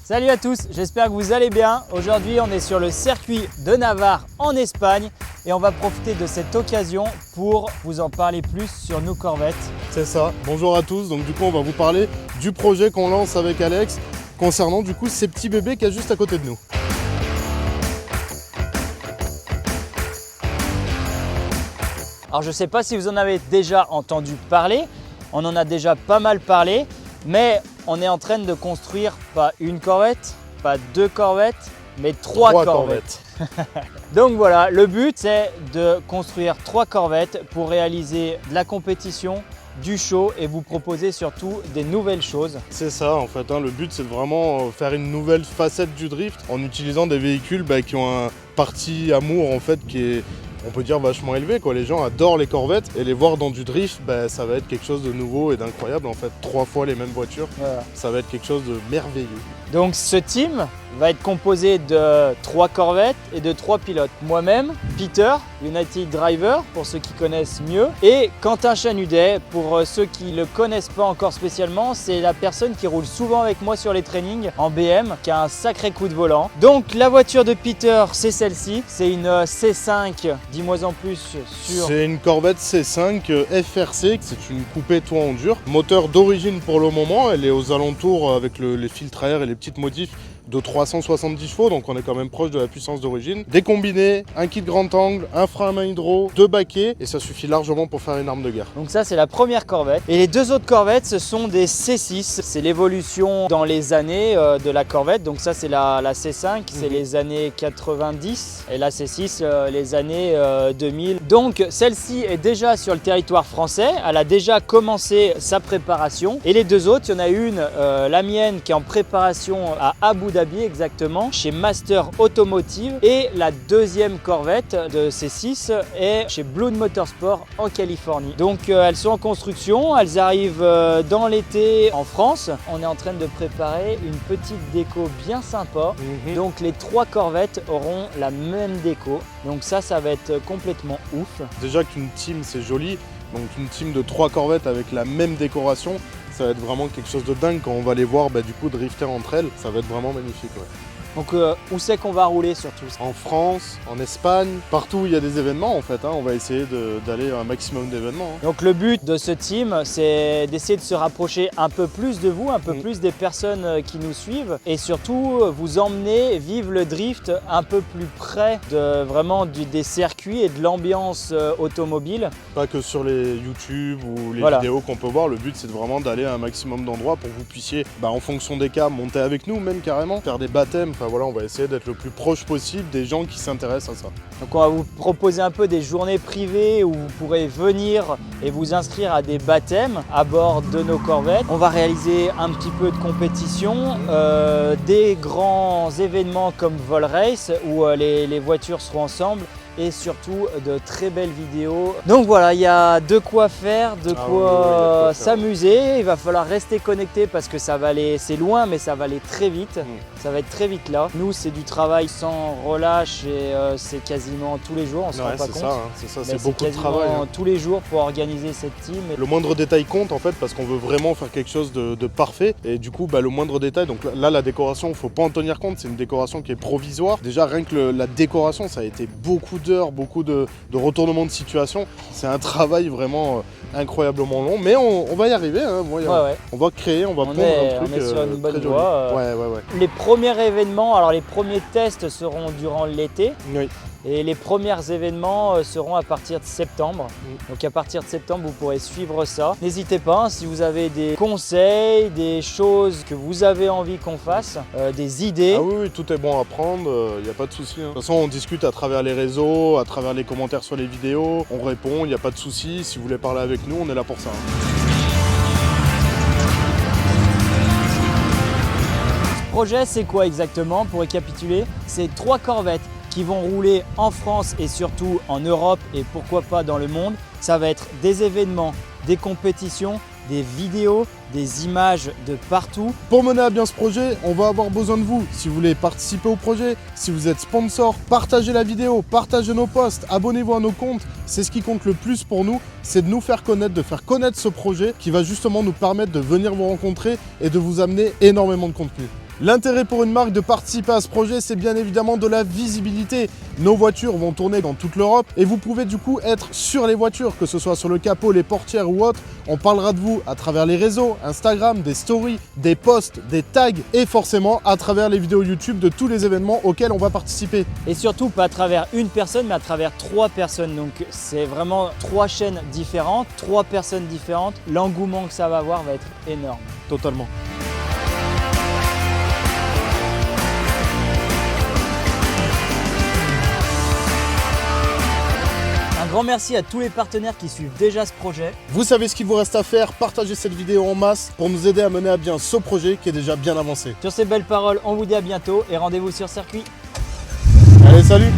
Salut à tous, j'espère que vous allez bien. Aujourd'hui, on est sur le circuit de Navarre en Espagne et on va profiter de cette occasion pour vous en parler plus sur nos corvettes. C'est ça, bonjour à tous. Donc du coup, on va vous parler du projet qu'on lance avec Alex concernant du coup ces petits bébés qu'il y a juste à côté de nous. Alors je ne sais pas si vous en avez déjà entendu parler, on en a déjà pas mal parlé, mais on est en train de construire pas une corvette, pas deux corvettes, mais trois corvettes. Donc voilà, le but c'est de construire 3 corvettes pour réaliser de la compétition, du show et vous proposer surtout des nouvelles choses. C'est ça en fait, le but c'est de vraiment faire une nouvelle facette du drift en utilisant des véhicules qui ont un parti amour en fait qui est, on peut dire, vachement élevé quoi. Les gens adorent les corvettes et les voir dans du drift, ça va être quelque chose de nouveau et d'incroyable en fait. 3 fois les mêmes voitures, voilà. Ça va être quelque chose de merveilleux. Donc ce team va être composé de 3 corvettes et de 3 pilotes. Moi-même, Peter, United Driver pour ceux qui connaissent mieux, et Quentin Chanudet pour ceux qui ne le connaissent pas encore spécialement. C'est la personne qui roule souvent avec moi sur les trainings en BM, qui a un sacré coup de volant. Donc la voiture de Peter, c'est celle-ci, c'est une C5. Dis-moi en plus sur... C'est une Corvette C5 FRC, c'est une coupée toit en dur. Moteur d'origine pour le moment, elle est aux alentours avec les filtres à air et les petites modifs de 370 chevaux, donc on est quand même proche de la puissance d'origine. Des combinés, un kit grand angle, un frein à main hydro, 2 baquets, et ça suffit largement pour faire une arme de guerre. Donc ça c'est la première corvette. Et les 2 autres corvettes, ce sont des C6. C'est l'évolution dans les années de la corvette. Donc ça c'est la C5, c'est les années 90, et la C6 les années 2000. Donc celle-ci est déjà sur le territoire français, elle a déjà commencé sa préparation. Et les 2 autres, il y en a une, la mienne, qui est en préparation à Abu Dhabi exactement, chez Master Automotive, et la deuxième corvette de C6 est chez Blood Motorsport en Californie. Donc elles sont en construction, elles arrivent dans l'été en France. On est en train de préparer une petite déco bien sympa. Donc les 3 corvettes auront la même déco. Donc ça va être complètement ouf. Déjà qu'une team c'est joli, donc une team de 3 corvettes avec la même décoration, ça va être vraiment quelque chose de dingue quand on va les voir du coup drifter entre elles, ça va être vraiment magnifique. Ouais. Donc où c'est qu'on va rouler surtout? En France, en Espagne, partout où il y a des événements en fait, on va essayer d'aller à un maximum d'événements. Donc le but de ce team, c'est d'essayer de se rapprocher un peu plus de vous, un peu plus des personnes qui nous suivent, et surtout vous emmener vivre le drift un peu plus près de vraiment des circuits et de l'ambiance automobile. Pas que sur les YouTube ou les vidéos qu'on peut voir, le but c'est vraiment d'aller à un maximum d'endroits pour que vous puissiez, en fonction des cas, monter avec nous même carrément, faire des baptêmes. Enfin voilà, on va essayer d'être le plus proche possible des gens qui s'intéressent à ça. Donc on va vous proposer un peu des journées privées où vous pourrez venir et vous inscrire à des baptêmes à bord de nos corvettes. On va réaliser un petit peu de compétition, des grands événements comme Vol Race où les voitures seront ensemble, et surtout de très belles vidéos. Donc voilà, il y a de quoi faire, de quoi s'amuser. Il va falloir rester connecté parce que ça va aller, c'est loin mais ça va aller très vite. Ça va être très vite là. Nous c'est du travail sans relâche et c'est quasiment tous les jours, on se rend pas compte. C'est ça, c'est beaucoup de travail. Tous les jours pour organiser cette team. Le moindre détail compte en fait parce qu'on veut vraiment faire quelque chose de parfait, et du coup le moindre détail, donc là la décoration, il ne faut pas en tenir compte, c'est une décoration qui est provisoire. Déjà rien que la décoration, ça a été beaucoup d'heures, beaucoup de retournements de situation. C'est un travail vraiment incroyablement long, mais on va y arriver. On va créer, on va pondre un truc. On est sur une bonne très voie. Les premiers événements, alors les premiers tests seront durant l'été. Oui. Et les premiers événements seront à partir de septembre. Donc à partir de septembre, vous pourrez suivre ça. N'hésitez pas, si vous avez des conseils, des choses que vous avez envie qu'on fasse, des idées. Ah oui, tout est bon à prendre, il n'y a pas de souci. De toute façon, on discute à travers les réseaux, à travers les commentaires sur les vidéos. On répond, il n'y a pas de souci. Si vous voulez parler avec nous, on est là pour ça. Ce projet, c'est quoi exactement? Pour récapituler, c'est 3 corvettes qui vont rouler en France et surtout en Europe et pourquoi pas dans le monde. Ça va être des événements, des compétitions, des vidéos, des images de partout. Pour mener à bien ce projet, on va avoir besoin de vous. Si vous voulez participer au projet, si vous êtes sponsor, partagez la vidéo, partagez nos posts, abonnez-vous à nos comptes. C'est ce qui compte le plus pour nous, c'est de nous faire connaître, de faire connaître ce projet qui va justement nous permettre de venir vous rencontrer et de vous amener énormément de contenu. L'intérêt pour une marque de participer à ce projet, c'est bien évidemment de la visibilité. Nos voitures vont tourner dans toute l'Europe et vous pouvez du coup être sur les voitures, que ce soit sur le capot, les portières ou autre. On parlera de vous à travers les réseaux, Instagram, des stories, des posts, des tags et forcément à travers les vidéos YouTube de tous les événements auxquels on va participer. Et surtout pas à travers une personne mais à travers 3 personnes. Donc c'est vraiment 3 chaînes différentes, 3 personnes différentes. L'engouement que ça va avoir va être énorme. Totalement. Un grand merci à tous les partenaires qui suivent déjà ce projet. Vous savez ce qu'il vous reste à faire, partagez cette vidéo en masse pour nous aider à mener à bien ce projet qui est déjà bien avancé. Sur ces belles paroles, on vous dit à bientôt et rendez-vous sur circuit. Allez, salut!